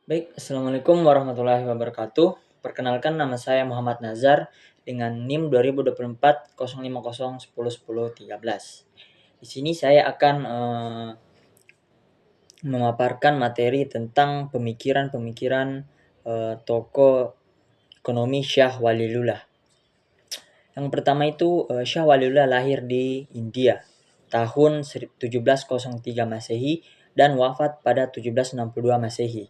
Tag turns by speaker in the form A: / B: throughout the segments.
A: Baik, Assalamualaikum warahmatullahi wabarakatuh. Perkenalkan nama saya Muhammad Nazar dengan NIM 2024 050 10 10 13. Di sini saya akan memaparkan materi tentang pemikiran-pemikiran tokoh ekonomi Syah Waliullah. Yang pertama itu Syah Waliullah lahir di India tahun 1703 Masehi dan wafat pada 1762 Masehi.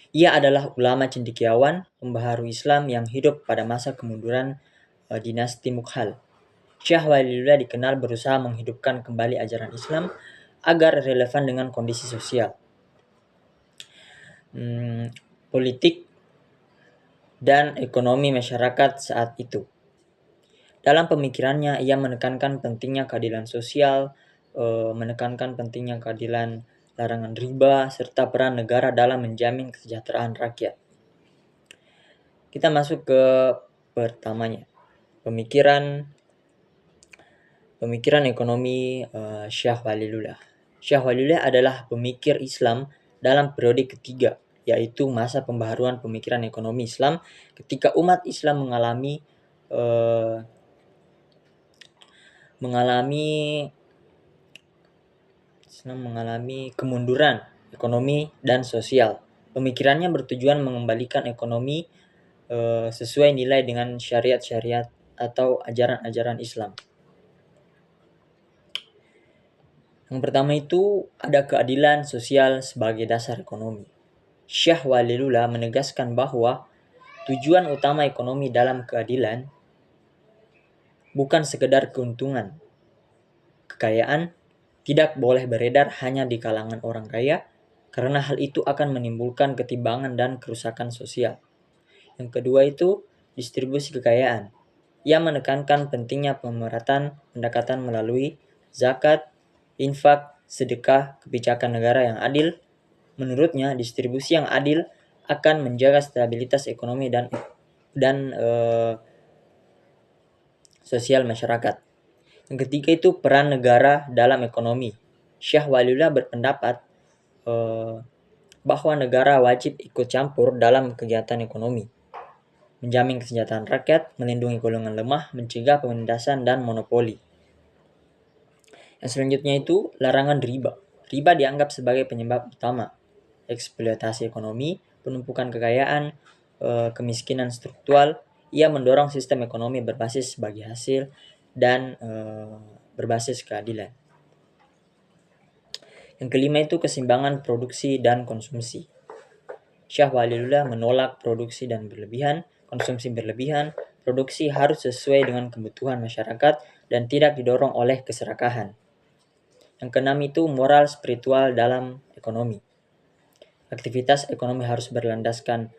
A: Ia adalah ulama cendekiawan, pembaharu Islam yang hidup pada masa kemunduran dinasti Mughal. Syah Waliullah dikenal berusaha menghidupkan kembali ajaran Islam agar relevan dengan kondisi sosial, politik, dan ekonomi masyarakat saat itu. Dalam pemikirannya, ia menekankan pentingnya keadilan sosial, menekankan pentingnya keadilan, larangan riba, serta peran negara dalam menjamin kesejahteraan rakyat. Kita masuk ke pertamanya, pemikiran ekonomi Syah Waliullah. Syah Waliullah adalah pemikir Islam dalam periode ketiga, yaitu masa pembaharuan pemikiran ekonomi Islam ketika umat Islam mengalami kemunduran ekonomi dan sosial. Pemikirannya bertujuan mengembalikan ekonomi sesuai nilai dengan syariat-syariat atau ajaran-ajaran Islam. Yang pertama itu ada keadilan sosial sebagai dasar ekonomi. Syah Waliullah menegaskan bahwa tujuan utama ekonomi dalam keadilan bukan sekedar keuntungan. Kekayaan tidak boleh beredar hanya di kalangan orang kaya, karena hal itu akan menimbulkan ketimbangan dan kerusakan sosial. Yang kedua itu distribusi kekayaan. Ia menekankan pentingnya pemerataan pendekatan melalui zakat, infak, sedekah, kebijakan negara yang adil. Menurutnya, distribusi yang adil akan menjaga stabilitas ekonomi dan sosial masyarakat. Yang ketiga itu peran negara dalam ekonomi. Syah Waliullah berpendapat bahwa negara wajib ikut campur dalam kegiatan ekonomi, menjamin kesejahteraan rakyat, melindungi golongan lemah, mencegah penindasan dan monopoli. Yang selanjutnya itu larangan riba. Riba dianggap sebagai penyebab utama eksploitasi ekonomi, penumpukan kekayaan, kemiskinan struktural. Ia mendorong sistem ekonomi berbasis bagi hasil dan berbasis keadilan. Yang kelima itu keseimbangan produksi dan konsumsi. Syah Waliullah menolak produksi dan konsumsi berlebihan. Produksi harus sesuai dengan kebutuhan masyarakat dan tidak didorong oleh keserakahan. Yang keenam itu moral spiritual dalam ekonomi. Aktivitas ekonomi harus berlandaskan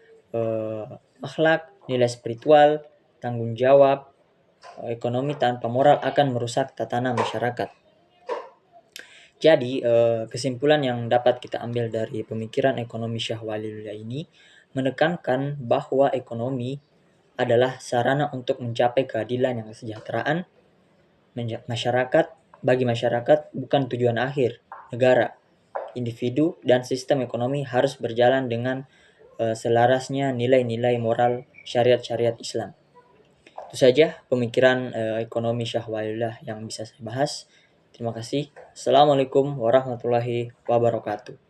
A: akhlak, nilai spiritual, tanggung jawab. Ekonomi tanpa moral akan merusak tatanan masyarakat. Jadi, kesimpulan yang dapat kita ambil dari pemikiran ekonomi Syah Waliullah ini menekankan bahwa ekonomi adalah sarana untuk mencapai keadilan yang kesejahteraan bagi masyarakat, bukan tujuan akhir. Negara, individu, dan sistem ekonomi harus berjalan dengan selarasnya nilai-nilai moral syariat-syariat Islam. Itu saja pemikiran ekonomi Syah Waliullah yang bisa saya bahas. Terima kasih. Assalamualaikum warahmatullahi wabarakatuh.